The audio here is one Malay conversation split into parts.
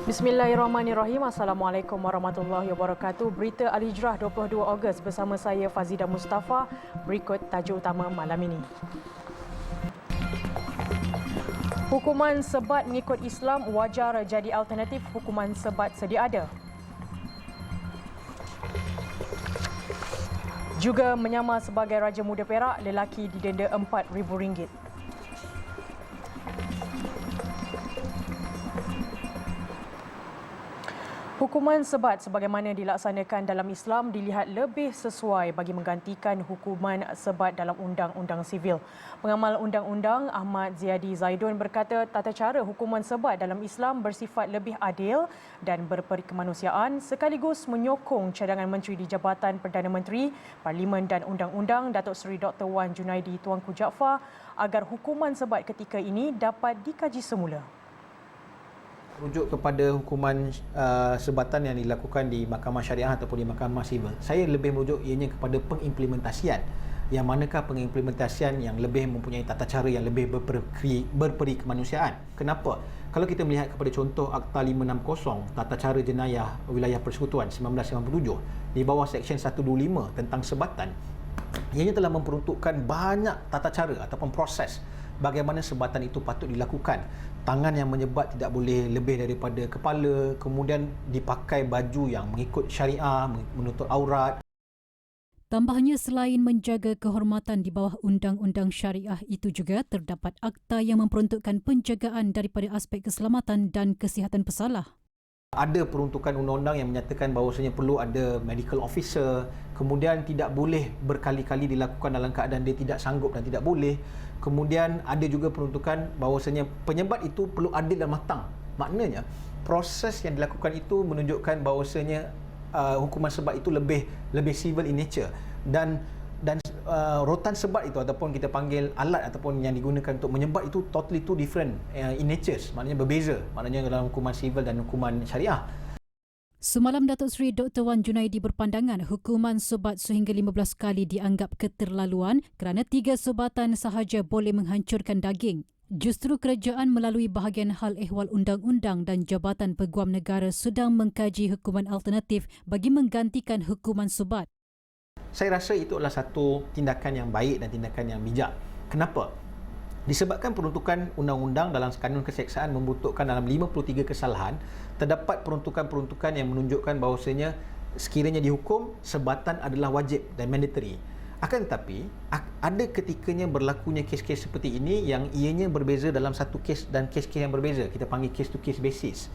Bismillahirrahmanirrahim. Assalamualaikum warahmatullahi wabarakatuh. Berita Al-Hijrah 22 Ogos bersama saya Fazida Mustafa. Berikut tajuk utama malam ini. Hukuman sebat mengikut Islam wajar jadi alternatif hukuman sebat sedia ada. Juga menyamar sebagai Raja Muda Perak, lelaki didenda RM4,000. Hukuman sebat sebagaimana dilaksanakan dalam Islam dilihat lebih sesuai bagi menggantikan hukuman sebat dalam Undang-Undang Sivil. Pengamal Undang-Undang Ahmad Ziadi Zaidun berkata tata cara hukuman sebat dalam Islam bersifat lebih adil dan berperi kemanusiaan sekaligus menyokong cadangan Menteri di Jabatan Perdana Menteri, Parlimen dan Undang-Undang Datuk Seri Dr. Wan Junaidi Tuanku Jaafar agar hukuman sebat ketika ini dapat dikaji semula. Rujuk kepada hukuman sebatan yang dilakukan di Mahkamah Syariah ataupun di Mahkamah Sivil. Saya lebih merujuk ianya kepada pengimplementasian. Yang manakah pengimplementasian yang lebih mempunyai tata cara yang lebih berperi kemanusiaan. Kenapa? Kalau kita melihat kepada contoh Akta 560 Tata Cara Jenayah Wilayah Persekutuan 1997 di bawah Seksyen 125 tentang sebatan, ianya telah memperuntukkan banyak tata cara ataupun proses bagaimana sebatan itu patut dilakukan. Tangan yang menyebat tidak boleh lebih daripada kepala, kemudian dipakai baju yang mengikut syariah, menutup aurat. Tambahnya, selain menjaga kehormatan di bawah undang-undang syariah itu juga terdapat akta yang memperuntukkan penjagaan daripada aspek keselamatan dan kesihatan pesalah. Ada peruntukan undang-undang yang menyatakan bahawasanya perlu ada medical officer, kemudian tidak boleh berkali-kali dilakukan dalam keadaan dia tidak sanggup dan tidak boleh. Kemudian ada juga peruntukan bahawasanya penyebat itu perlu adil dan matang. Maknanya proses yang dilakukan itu menunjukkan bahawasanya hukuman sebat itu lebih civil in nature dan rotan sebat itu ataupun kita panggil alat ataupun yang digunakan untuk menyebat itu totally two different in natures, maknanya berbeza, maknanya dalam hukuman sivil dan hukuman syariah. Semalam Datuk Seri Dr. Wan Junaidi berpandangan hukuman sebat sehingga 15 kali dianggap keterlaluan kerana 3 sebatan sahaja boleh menghancurkan daging. Justru kerajaan melalui bahagian hal ehwal undang-undang dan Jabatan Peguam Negara sedang mengkaji hukuman alternatif bagi menggantikan hukuman sebat. Saya rasa itu adalah satu tindakan yang baik dan tindakan yang bijak. Kenapa? Disebabkan peruntukan undang-undang dalam kanun keseksaan membutuhkan dalam 53 kesalahan, terdapat peruntukan-peruntukan yang menunjukkan bahawasanya sekiranya dihukum, sebatan adalah wajib dan mandatory. Akan tetapi, ada ketikanya berlakunya kes-kes seperti ini yang ianya berbeza dalam satu kes dan kes-kes yang berbeza. Kita panggil case to case basis.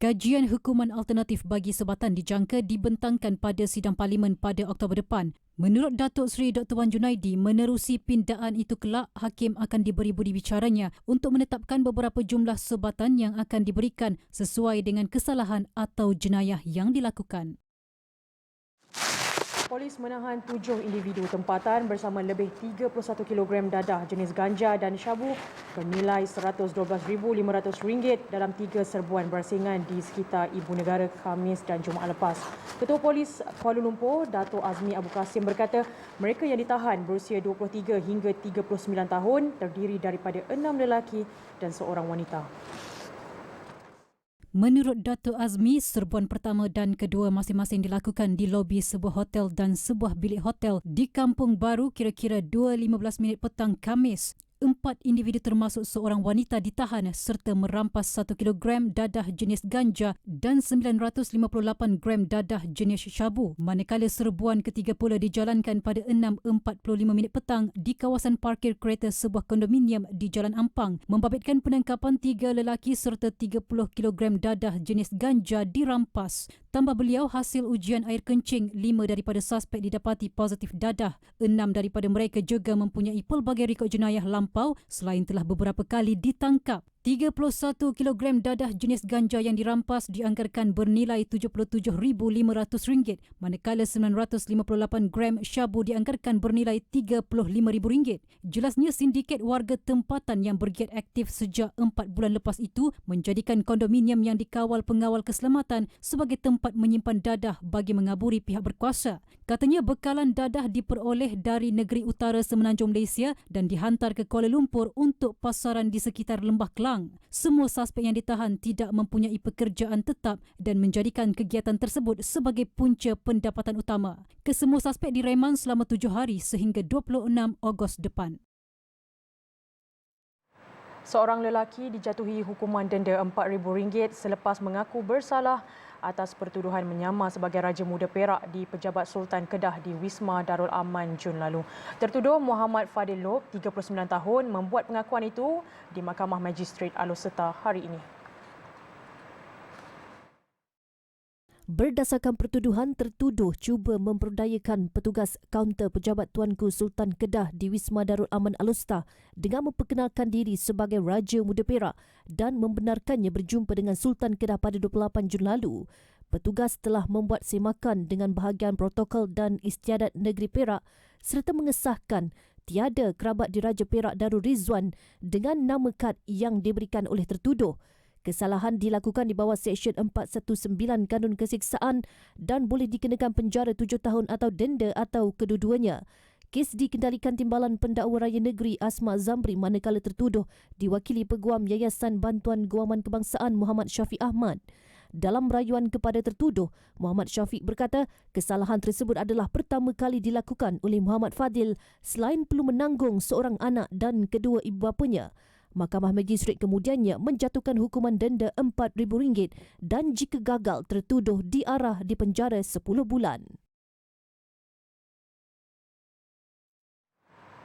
Kajian hukuman alternatif bagi sebatan dijangka dibentangkan pada sidang parlimen pada Oktober depan. Menurut Datuk Seri Dr. Wan Junaidi, menerusi pindaan itu kelak, hakim akan diberi budi bicaranya untuk menetapkan beberapa jumlah sebatan yang akan diberikan sesuai dengan kesalahan atau jenayah yang dilakukan. Polis menahan 7 individu tempatan bersama lebih 31 kg dadah jenis ganja dan syabu bernilai RM112,500 dalam 3 serbuan berasingan di sekitar Ibu Negara Khamis dan Jumaat lepas. Ketua Polis Kuala Lumpur, Dato' Azmi Abu Kasim berkata mereka yang ditahan berusia 23 hingga 39 tahun terdiri daripada 6 lelaki dan seorang wanita. Menurut Dato' Azmi, serbuan pertama dan kedua masing-masing dilakukan di lobi sebuah hotel dan sebuah bilik hotel di Kampung Baru kira-kira 2.15 petang Khamis. 4 individu termasuk seorang wanita ditahan serta merampas 1 kilogram dadah jenis ganja dan 958 gram dadah jenis syabu. Manakala serbuan ketiga pula dijalankan pada 6.45 petang di kawasan parkir kereta sebuah kondominium di Jalan Ampang, membabitkan penangkapan 3 lelaki serta 30 kilogram dadah jenis ganja dirampas. Tambah beliau, hasil ujian air kencing, 5 daripada suspek didapati positif dadah. 6 daripada mereka juga mempunyai pelbagai rekod jenayah lampau selain telah beberapa kali ditangkap. 31 kilogram dadah jenis ganja yang dirampas dianggarkan bernilai RM77,500, manakala 958 gram syabu dianggarkan bernilai RM35,000. Jelasnya sindiket warga tempatan yang bergiat aktif sejak 4 bulan lepas itu menjadikan kondominium yang dikawal pengawal keselamatan sebagai tempat menyimpan dadah bagi mengaburi pihak berkuasa. Katanya bekalan dadah diperoleh dari negeri utara semenanjung Malaysia dan dihantar ke Kuala Lumpur untuk pasaran di sekitar Lembah Kelang. hilang. Semua suspek yang ditahan tidak mempunyai pekerjaan tetap dan menjadikan kegiatan tersebut sebagai punca pendapatan utama. Kesemua suspek direman selama 7 hari sehingga 26 Ogos depan. Seorang lelaki dijatuhi hukuman denda RM4,000 selepas mengaku bersalah atas pertuduhan menyamar sebagai Raja Muda Perak di Pejabat Sultan Kedah di Wisma Darul Aman Jun lalu. Tertuduh Muhammad Fadil Lob, 39 tahun, membuat pengakuan itu di Mahkamah Magistrate Alor Setar hari ini. Berdasarkan pertuduhan, tertuduh cuba memperdayakan petugas kaunter Pejabat Tuanku Sultan Kedah di Wisma Darul Aman Alor Setar dengan memperkenalkan diri sebagai Raja Muda Perak dan membenarkannya berjumpa dengan Sultan Kedah pada 28 Jun lalu. Petugas telah membuat semakan dengan bahagian protokol dan istiadat negeri Perak serta mengesahkan tiada kerabat diraja Perak Darul Rizwan dengan nama kad yang diberikan oleh tertuduh. Kesalahan dilakukan di bawah Seksyen 419 Kanun Kesiksaan dan boleh dikenakan penjara 7 tahun atau denda atau kedua-duanya. Kes dikendalikan Timbalan Pendakwa Raya Negeri Asma Zamri manakala tertuduh diwakili Peguam Yayasan Bantuan Guaman Kebangsaan Muhammad Syafiq Ahmad. Dalam rayuan kepada tertuduh, Muhammad Syafiq berkata kesalahan tersebut adalah pertama kali dilakukan oleh Muhammad Fadil selain perlu menanggung seorang anak dan kedua ibu bapanya. Mahkamah Magistrate kemudiannya menjatuhkan hukuman denda RM4,000 dan jika gagal tertuduh diarah di penjara 10 bulan.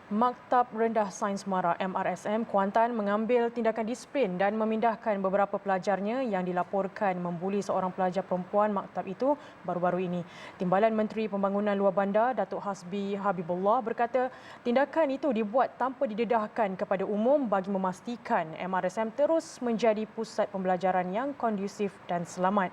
Maktab Rendah Sains Mara MRSM Kuantan mengambil tindakan disiplin dan memindahkan beberapa pelajarnya yang dilaporkan membuli seorang pelajar perempuan maktab itu baru-baru ini. Timbalan Menteri Pembangunan Luar Bandar Datuk Hasbi Habibullah berkata tindakan itu dibuat tanpa didedahkan kepada umum bagi memastikan MRSM terus menjadi pusat pembelajaran yang kondusif dan selamat.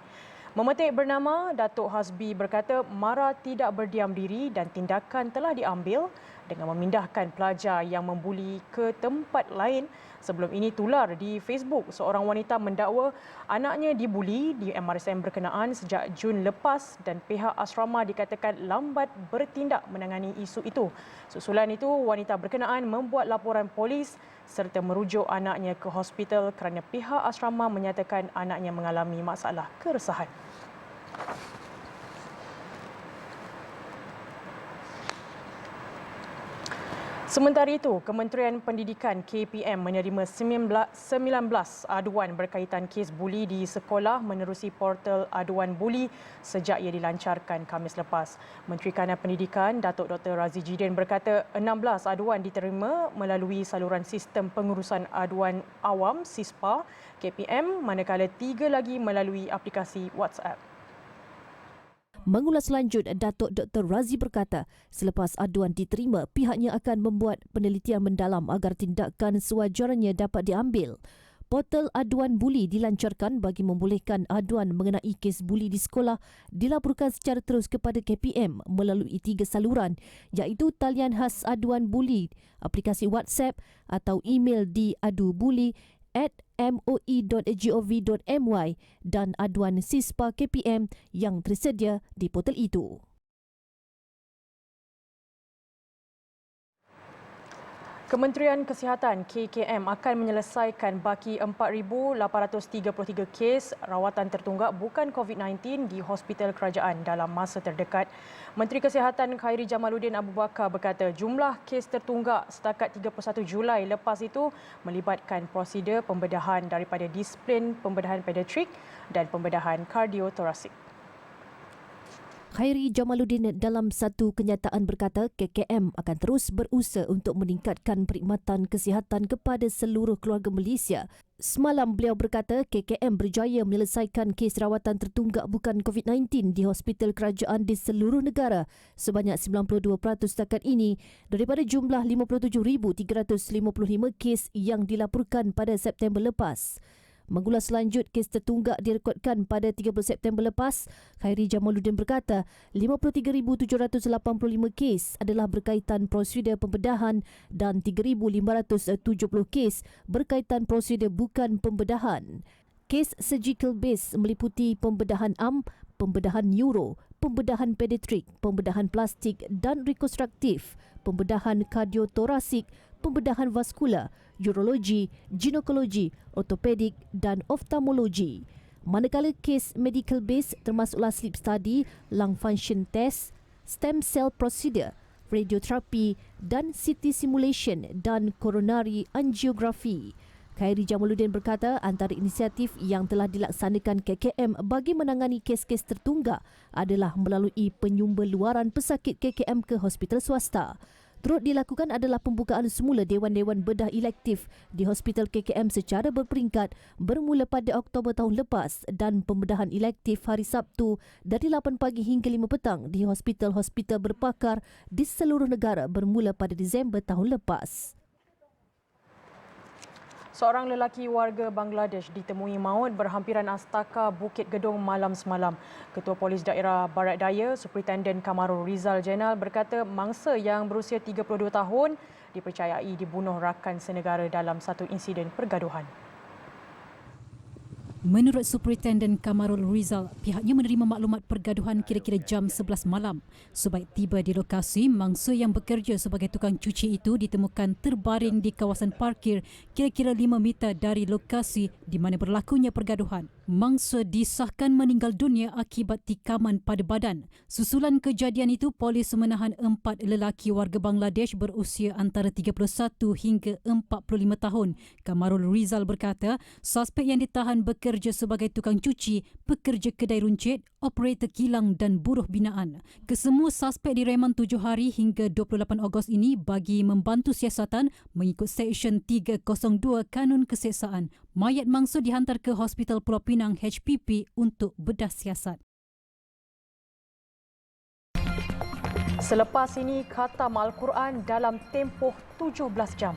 Memetik bernama, Datuk Hasbi berkata Mara tidak berdiam diri dan tindakan telah diambil dengan memindahkan pelajar yang membuli ke tempat lain. Sebelum ini tular di Facebook, seorang wanita mendakwa anaknya dibuli di MRSM berkenaan sejak Jun lepas dan pihak asrama dikatakan lambat bertindak menangani isu itu. Susulan itu, wanita berkenaan membuat laporan polis serta merujuk anaknya ke hospital kerana pihak asrama menyatakan anaknya mengalami masalah keresahan. Sementara itu, Kementerian Pendidikan KPM menerima 19 aduan berkaitan kes buli di sekolah menerusi portal aduan buli sejak ia dilancarkan Khamis lepas. Menteri Kanan Pendidikan Datuk Dr. Razi Jidin berkata 16 aduan diterima melalui saluran sistem pengurusan aduan awam SISPA KPM manakala 3 lagi melalui aplikasi WhatsApp. Mengulas lanjut, Datuk Dr. Razi berkata, selepas aduan diterima, pihaknya akan membuat penelitian mendalam agar tindakan sewajarnya dapat diambil. Portal aduan buli dilancarkan bagi membolehkan aduan mengenai kes buli di sekolah dilaporkan secara terus kepada KPM melalui 3 saluran iaitu talian khas aduan buli, aplikasi WhatsApp atau email di adubuli@moi.gov.my dan aduan SISPA KPM yang tersedia di portal itu. Kementerian Kesihatan KKM akan menyelesaikan baki 4,833 kes rawatan tertunggak bukan COVID-19 di hospital kerajaan dalam masa terdekat. Menteri Kesihatan Khairi Jamaluddin Abu Bakar berkata jumlah kes tertunggak setakat 31 Julai lepas itu melibatkan prosedur pembedahan daripada disiplin pembedahan pediatrik dan pembedahan kardiotorasik. Khairi Jamaluddin dalam satu kenyataan berkata KKM akan terus berusaha untuk meningkatkan perkhidmatan kesihatan kepada seluruh keluarga Malaysia. Semalam beliau berkata KKM berjaya menyelesaikan kes rawatan tertunggak bukan COVID-19 di hospital kerajaan di seluruh negara sebanyak 92% setakat ini daripada jumlah 57,355 kes yang dilaporkan pada September lepas. Mengulas lanjut kes tertunggak direkodkan pada 30 September lepas, Khairi Jamaluddin berkata 53,785 kes adalah berkaitan prosedur pembedahan dan 3,570 kes berkaitan prosedur bukan pembedahan. Kes surgical base meliputi pembedahan pembedahan neuro, pembedahan pediatrik, pembedahan plastik dan rekonstruktif, pembedahan kardiotorasik, pembedahan vaskular, urologi, ginekologi, ortopedik dan oftalmologi. Manakala kes medical base termasuklah sleep study, lung function test, stem cell procedure, radioterapi dan CT simulation dan coronary angiography. Khairi Jamaluddin berkata antara inisiatif yang telah dilaksanakan KKM bagi menangani kes-kes tertunggak adalah melalui penyumber luaran pesakit KKM ke hospital swasta. Turut dilakukan adalah pembukaan semula dewan-dewan bedah elektif di hospital KKM secara berperingkat bermula pada Oktober tahun lepas dan pembedahan elektif hari Sabtu dari 8 pagi hingga 5 petang di hospital-hospital berpakar di seluruh negara bermula pada Disember tahun lepas. Seorang lelaki warga Bangladesh ditemui maut berhampiran Astaka Bukit Gedong malam semalam. Ketua Polis Daerah Barat Daya, Superintenden Kamarul Rizal Jenal berkata mangsa yang berusia 32 tahun dipercayai dibunuh rakan senegara dalam satu insiden pergaduhan. Menurut Superintenden Kamarul Rizal, pihaknya menerima maklumat pergaduhan kira-kira jam 11 malam. Sebaik tiba di lokasi, mangsa yang bekerja sebagai tukang cuci itu ditemukan terbaring di kawasan parkir kira-kira 5 meter dari lokasi di mana berlakunya pergaduhan. Mangsa disahkan meninggal dunia akibat tikaman pada badan. Susulan kejadian itu, polis menahan 4 lelaki warga Bangladesh berusia antara 31 hingga 45 tahun. Kamarul Rizal berkata, suspek yang ditahan bekerja sebagai tukang cuci, pekerja kedai runcit, operator kilang dan buruh binaan. Kesemua suspek direman 7 hari hingga 28 Ogos ini bagi membantu siasatan mengikut Seksyen 302 Kanun Keseksaan. Mayat mangsa dihantar ke Hospital Pulau Pinang HPP untuk bedah siasat. Selepas ini, khatam Al-Quran dalam tempoh 17 jam.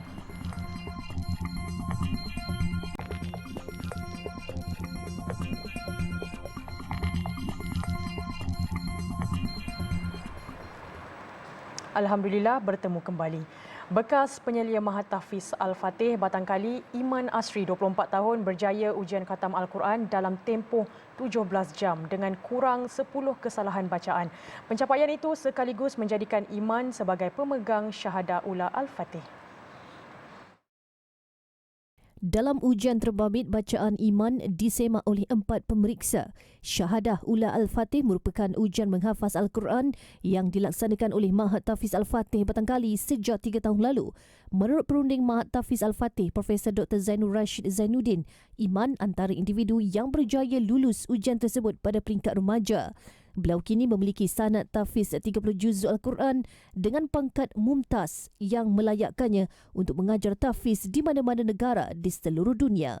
Alhamdulillah bertemu kembali. Bekas penyelia Mahat Tahfiz Al-Fatih Batangkali, Iman Asri, 24 tahun, berjaya ujian khatam Al-Quran dalam tempoh 17 jam dengan kurang 10 kesalahan bacaan. Pencapaian itu sekaligus menjadikan Iman sebagai pemegang Syahadah Ula Al-Fatih. Dalam ujian terbabit bacaan iman disemak oleh 4 pemeriksa. Syahadah Ula Al-Fatih merupakan ujian menghafaz Al-Quran yang dilaksanakan oleh Mahat Tahfiz Al-Fatih Batangkali sejak 3 tahun lalu. Menurut perunding Mahat Tahfiz Al-Fatih, Profesor Dr. Zainul Rashid Zainuddin, Iman antara individu yang berjaya lulus ujian tersebut pada peringkat remaja. Beliau kini memiliki sanad tahfiz 30 juzuk Al-Quran dengan pangkat mumtaz yang melayakkannya untuk mengajar tahfiz di mana-mana negara di seluruh dunia.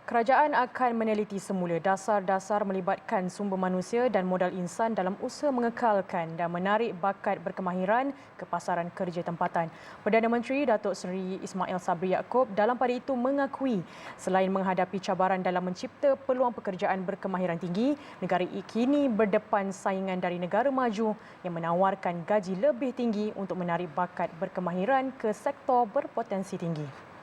Kerajaan akan meneliti semula dasar-dasar melibatkan sumber manusia dan modal insan dalam usaha mengekalkan dan menarik bakat berkemahiran ke pasaran kerja tempatan. Perdana Menteri Datuk Seri Ismail Sabri Yaakob dalam pada itu mengakui selain menghadapi cabaran dalam mencipta peluang pekerjaan berkemahiran tinggi, negara kini berdepan saingan dari negara maju yang menawarkan gaji lebih tinggi untuk menarik bakat berkemahiran ke sektor berpotensi tinggi.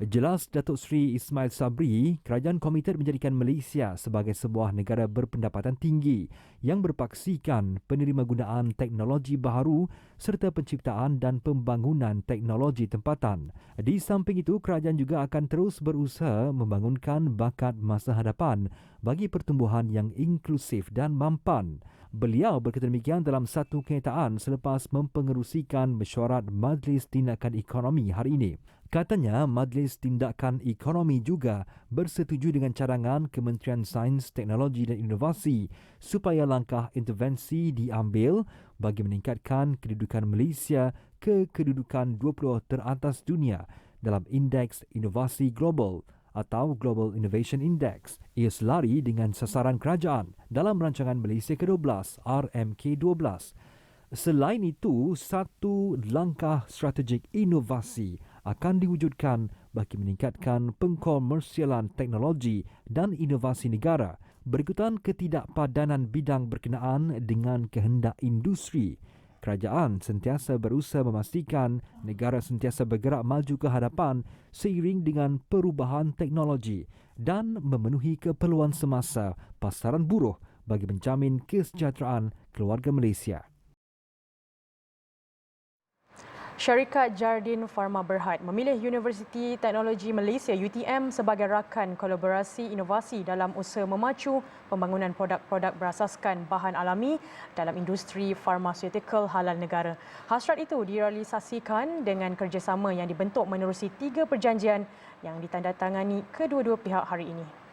Jelas Datuk Seri Ismail Sabri, kerajaan komited menjadikan Malaysia sebagai sebuah negara berpendapatan tinggi yang berpaksikan penerima gunaan teknologi baharu serta penciptaan dan pembangunan teknologi tempatan. Di samping itu, kerajaan juga akan terus berusaha membangunkan bakat masa hadapan bagi pertumbuhan yang inklusif dan mampan. Beliau berkata demikian dalam satu kenyataan selepas mempengerusikan mesyuarat Majlis Tindakan Ekonomi hari ini. Katanya, Majlis Tindakan Ekonomi juga bersetuju dengan cadangan Kementerian Sains, Teknologi dan Inovasi supaya langkah intervensi diambil bagi meningkatkan kedudukan Malaysia ke kedudukan 20 teratas dunia dalam Indeks Inovasi Global atau Global Innovation Index. Ia selari dengan sasaran kerajaan dalam rancangan Malaysia ke-12 RMK12. Selain itu, satu langkah strategik inovasi akan diwujudkan bagi meningkatkan pengkomersialan teknologi dan inovasi negara berikutan ketidakpadanan bidang berkenaan dengan kehendak industri. Kerajaan sentiasa berusaha memastikan negara sentiasa bergerak maju ke hadapan seiring dengan perubahan teknologi dan memenuhi keperluan semasa pasaran buruh bagi menjamin kesejahteraan keluarga Malaysia. Syarikat Jardin Pharma Berhad memilih Universiti Teknologi Malaysia UTM sebagai rakan kolaborasi inovasi dalam usaha memacu pembangunan produk-produk berasaskan bahan alami dalam industri farmaseutical halal negara. Hasrat itu direalisasikan dengan kerjasama yang dibentuk menerusi 3 perjanjian yang ditandatangani kedua-dua pihak hari ini.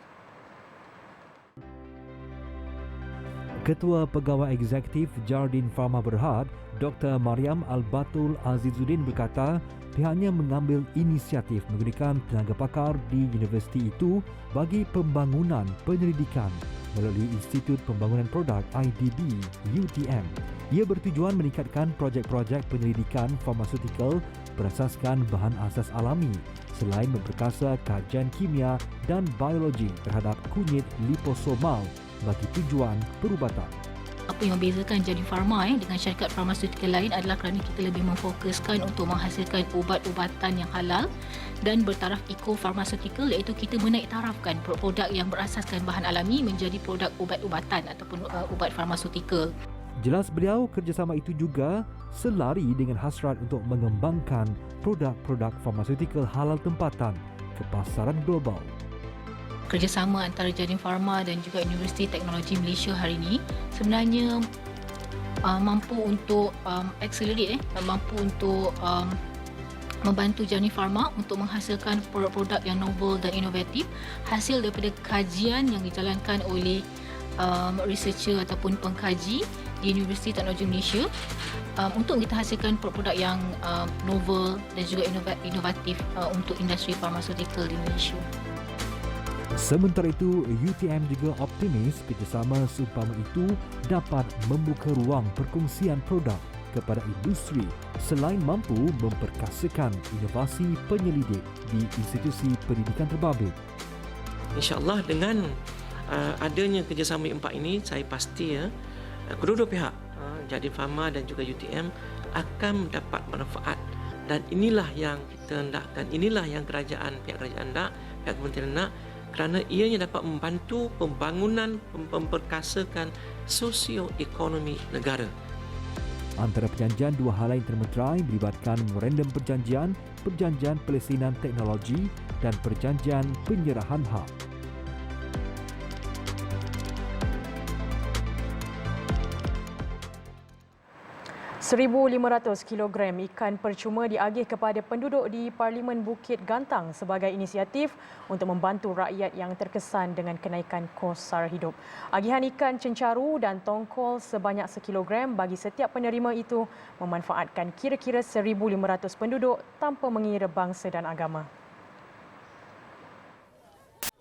Ketua Pegawai Eksekutif Jardin Pharma Berhad, Dr. Mariam Al-Batul Azizuddin berkata pihaknya mengambil inisiatif menggunakan tenaga pakar di universiti itu bagi pembangunan penyelidikan melalui Institut Pembangunan Produk IDB UTM. Ia bertujuan meningkatkan projek-projek penyelidikan farmaseutical berasaskan bahan asas alami selain memperkasa kajian kimia dan biologi terhadap kunyit liposomal bagi tujuan perubatan. Apa yang membezakan Jardin Pharma dengan syarikat farmaseutical lain adalah kerana kita lebih memfokuskan untuk menghasilkan ubat-ubatan yang halal dan bertaraf eco-farmaceutical, iaitu kita menaik tarafkan produk yang berasaskan bahan alami menjadi produk ubat-ubatan ataupun ubat farmaseutical. Jelas beliau kerjasama itu juga selari dengan hasrat untuk mengembangkan produk-produk farmaseutical halal tempatan ke pasaran global. Kerjasama antara Jardin Pharma dan juga Universiti Teknologi Malaysia hari ini sebenarnya mampu untuk mampu untuk membantu Jardin Pharma untuk menghasilkan produk-produk yang novel dan inovatif hasil daripada kajian yang dijalankan oleh researcher ataupun pengkaji di Universiti Teknologi Malaysia untuk kita hasilkan produk-produk yang novel dan juga inovatif untuk industri farmaseutical di Malaysia. Sementara itu, UTM juga optimis kerjasama seumpama itu dapat membuka ruang perkongsian produk kepada industri selain mampu memperkasakan inovasi penyelidik di institusi pendidikan terbabit. InsyaAllah dengan adanya kerjasama yang empat ini, saya pasti kedua-dua pihak, Jardin Pharma dan juga UTM akan mendapat manfaat, dan inilah yang kita hendakkan, inilah yang pihak kerajaan nak, pihak kementerian nak, kerana ianya dapat membantu pembangunan, memperkasakan sosioekonomi negara. Antara perjanjian dua hal lain termeterai melibatkan memorandum perjanjian, perjanjian pelesinan teknologi dan perjanjian penyerahan hak. 1,500 kilogram ikan percuma diagih kepada penduduk di Parlimen Bukit Gantang sebagai inisiatif untuk membantu rakyat yang terkesan dengan kenaikan kos sara hidup. Agihan ikan cencaru dan tongkol sebanyak 1 kilogram bagi setiap penerima itu memanfaatkan kira-kira 1,500 penduduk tanpa mengira bangsa dan agama.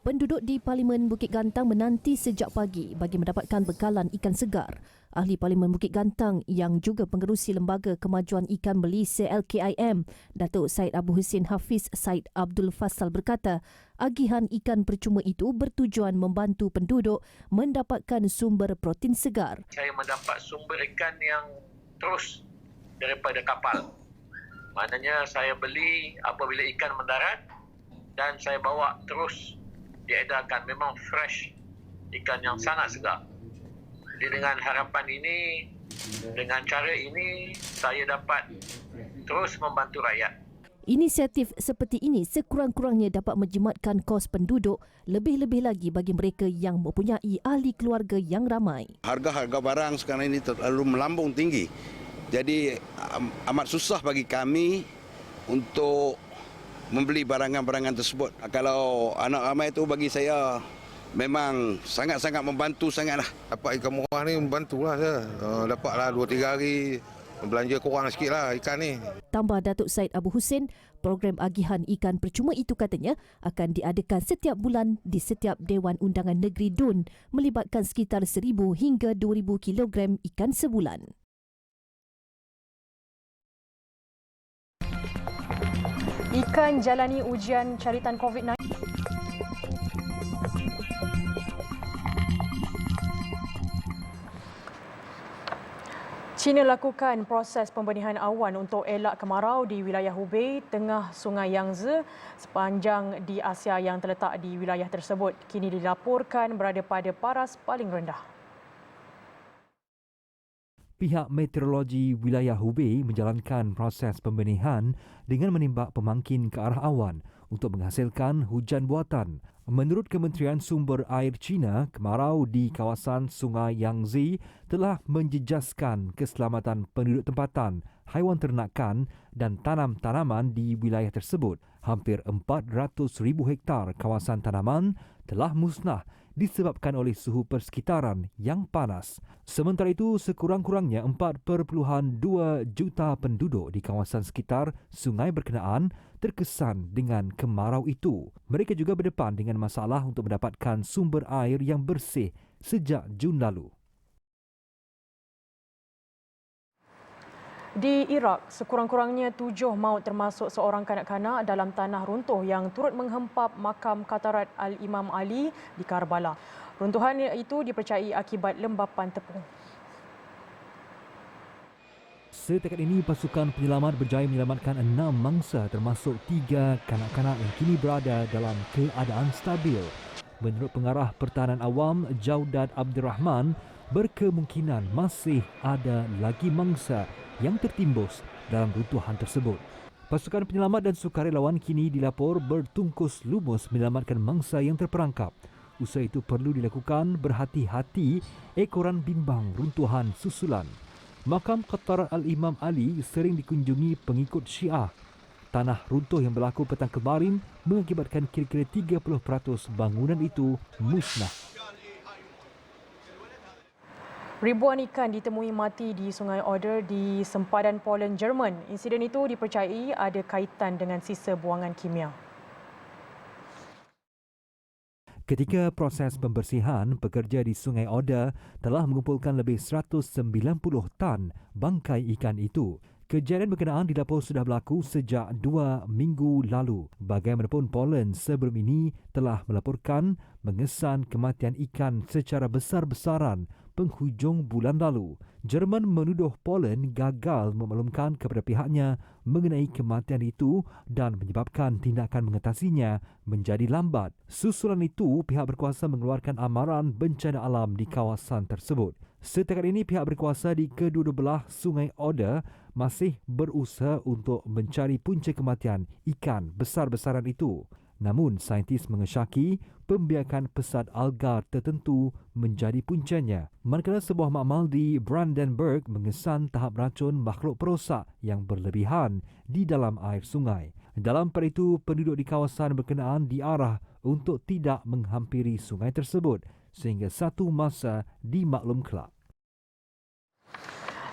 Penduduk di Parlimen Bukit Gantang menanti sejak pagi bagi mendapatkan bekalan ikan segar. Ahli Parlimen Bukit Gantang yang juga pengerusi Lembaga Kemajuan Ikan Malaysia LKIM, Datuk Syed Abu Hussein Hafiz Syed Abdul Fassal berkata, agihan ikan percuma itu bertujuan membantu penduduk mendapatkan sumber protein segar. Saya mendapat sumber ikan yang terus daripada kapal. Maknanya saya beli apabila ikan mendarat dan saya bawa terus diedarkan, memang fresh, ikan yang sangat segar. Jadi dengan harapan ini, dengan cara ini, saya dapat terus membantu rakyat. Inisiatif seperti ini sekurang-kurangnya dapat menjimatkan kos penduduk, lebih-lebih lagi bagi mereka yang mempunyai ahli keluarga yang ramai. Harga-harga barang sekarang ini terlalu melambung tinggi. Jadi amat susah bagi kami untuk membeli barangan-barangan tersebut. Kalau anak ramai itu bagi saya memang sangat-sangat membantu sangatlah. Dapat ikan murah ni membantulah saya. Dapatlah 2-3 hari belanja kurang sikitlah ikan ni. Tambah Datuk Syed Abu Hussein, program agihan ikan percuma itu katanya akan diadakan setiap bulan di setiap Dewan Undangan Negeri DUN melibatkan sekitar 1,000 hingga 2,000 kilogram ikan sebulan. Ikan jalani ujian caritan COVID-19. China lakukan proses pembenihan awan untuk elak kemarau di wilayah Hubei, tengah Sungai Yangtze sepanjang di Asia yang terletak di wilayah tersebut kini dilaporkan berada pada paras paling rendah. Pihak meteorologi wilayah Hubei menjalankan proses pembenihan dengan menembak pemangkin ke arah awan untuk menghasilkan hujan buatan. Menurut Kementerian Sumber Air China, kemarau di kawasan Sungai Yangtze telah menjejaskan keselamatan penduduk tempatan, haiwan ternakan dan tanam-tanaman di wilayah tersebut. Hampir 400,000 hektar kawasan tanaman telah musnah disebabkan oleh suhu persekitaran yang panas. Sementara itu, sekurang-kurangnya 4.2 juta penduduk di kawasan sekitar sungai berkenaan terkesan dengan kemarau itu. Mereka juga berdepan dengan masalah untuk mendapatkan sumber air yang bersih sejak Jun lalu. Di Iraq, sekurang-kurangnya 7 maut termasuk seorang kanak-kanak dalam tanah runtuh yang turut menghempap makam Katarat Al-Imam Ali di Karbala. Runtuhan itu dipercayai akibat lembapan tepung. Setakat ini, pasukan penyelamat berjaya menyelamatkan 6 mangsa termasuk 3 kanak-kanak yang kini berada dalam keadaan stabil. Menurut Pengarah Pertahanan Awam, Jaudat Abdul Rahman, berkemungkinan masih ada lagi mangsa yang tertimbus dalam runtuhan tersebut. Pasukan penyelamat dan sukarelawan kini dilapor bertungkus lumus menyelamatkan mangsa yang terperangkap. Usaha itu perlu dilakukan berhati-hati ekoran bimbang runtuhan susulan. Makam Katarat Al-Imam Ali sering dikunjungi pengikut Syiah. Tanah runtuh yang berlaku petang kemarin mengakibatkan kira-kira 30% bangunan itu musnah. Ribuan ikan ditemui mati di Sungai Oder di sempadan Poland, Jerman. Insiden itu dipercayai ada kaitan dengan sisa buangan kimia. Ketika proses pembersihan, pekerja di Sungai Oder telah mengumpulkan lebih 190 tan bangkai ikan itu. Kejadian berkenaan didapur sudah berlaku sejak 2 minggu lalu. Bagaimanapun, Poland sebelum ini telah melaporkan mengesan kematian ikan secara besar-besaran penghujung bulan lalu. Jerman menuduh Poland gagal memaklumkan kepada pihaknya mengenai kematian itu dan menyebabkan tindakan mengatasinya menjadi lambat. Susulan itu, pihak berkuasa mengeluarkan amaran bencana alam di kawasan tersebut. Setakat ini, pihak berkuasa di kedua-dua belah Sungai Oder masih berusaha untuk mencari punca kematian ikan besar-besaran itu. Namun, saintis mengesyaki pembiakan pesat alga tertentu menjadi puncanya. Manakala sebuah makmal di Brandenburg mengesan tahap racun makhluk perosak yang berlebihan di dalam air sungai. Dalam pada itu, penduduk di kawasan berkenaan diarah untuk tidak menghampiri sungai tersebut sehingga satu masa dimaklum kelak.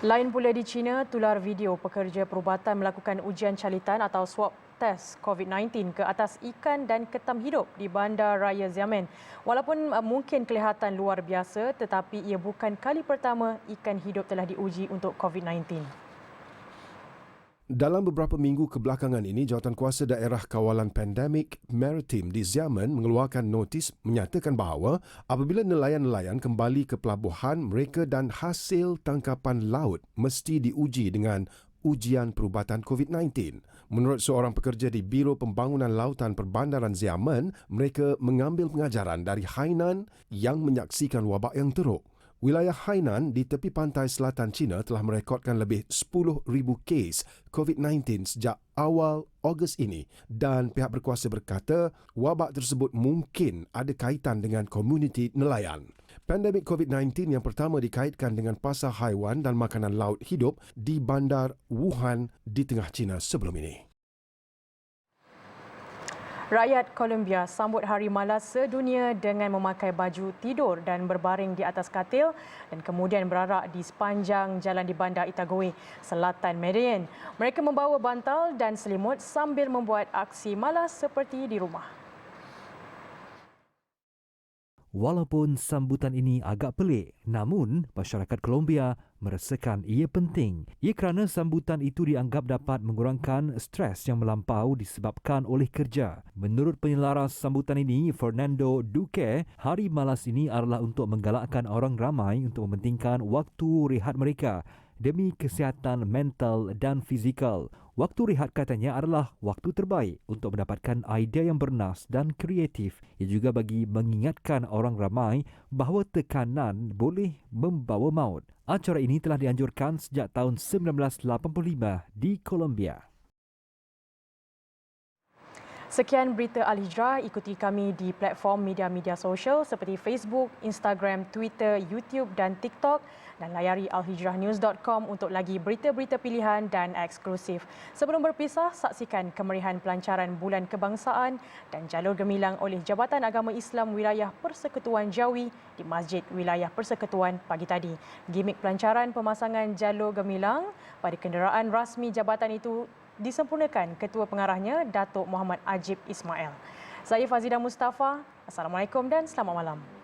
Lain pula di China, tular video pekerja perubatan melakukan ujian calitan atau swab test COVID-19 ke atas ikan dan ketam hidup di Bandar Raya Xiamen. Walaupun mungkin kelihatan luar biasa, tetapi ia bukan kali pertama ikan hidup telah diuji untuk COVID-19. Dalam beberapa minggu kebelakangan ini, Jawatankuasa Daerah Kawalan Pandemik Maritim di Xiamen mengeluarkan notis menyatakan bahawa apabila nelayan-nelayan kembali ke pelabuhan mereka dan hasil tangkapan laut mesti diuji dengan ujian perubatan COVID-19. Menurut seorang pekerja di Biro Pembangunan Lautan Perbandaran Xiamen, mereka mengambil pengajaran dari Hainan yang menyaksikan wabak yang teruk. Wilayah Hainan di tepi pantai selatan China telah merekodkan lebih 10,000 kes COVID-19 sejak awal Ogos ini dan pihak berkuasa berkata wabak tersebut mungkin ada kaitan dengan komuniti nelayan. Pandemik COVID-19 yang pertama dikaitkan dengan pasar haiwan dan makanan laut hidup di bandar Wuhan di tengah China sebelum ini. Rakyat Colombia sambut Hari Malas Sedunia dengan memakai baju tidur dan berbaring di atas katil dan kemudian berarak di sepanjang jalan di bandar Itagüe, selatan Medellin. Mereka membawa bantal dan selimut sambil membuat aksi malas seperti di rumah. Walaupun sambutan ini agak pelik, namun masyarakat Colombia merasakan ia penting. Ia kerana sambutan itu dianggap dapat mengurangkan stres yang melampau disebabkan oleh kerja. Menurut penyelaras sambutan ini, Fernando Duque, Hari Malas ini adalah untuk menggalakkan orang ramai untuk mementingkan waktu rehat mereka demi kesihatan mental dan fizikal. Waktu rehat katanya adalah waktu terbaik untuk mendapatkan idea yang bernas dan kreatif. Ia juga bagi mengingatkan orang ramai bahawa tekanan boleh membawa maut. Acara ini telah dianjurkan sejak tahun 1985 di Colombia. Sekian berita Al-Hijrah. Ikuti kami di platform media-media sosial seperti Facebook, Instagram, Twitter, YouTube dan TikTok dan layari alhijrahnews.com untuk lagi berita-berita pilihan dan eksklusif. Sebelum berpisah, saksikan kemeriahan pelancaran Bulan Kebangsaan dan Jalur Gemilang oleh Jabatan Agama Islam Wilayah Persekutuan Jawi di Masjid Wilayah Persekutuan pagi tadi. Gimik pelancaran pemasangan Jalur Gemilang pada kenderaan rasmi jabatan itu disempurnakan Ketua Pengarahnya Datuk Muhammad Ajib Ismail. Saya Fazida Mustafa. Assalamualaikum dan selamat malam.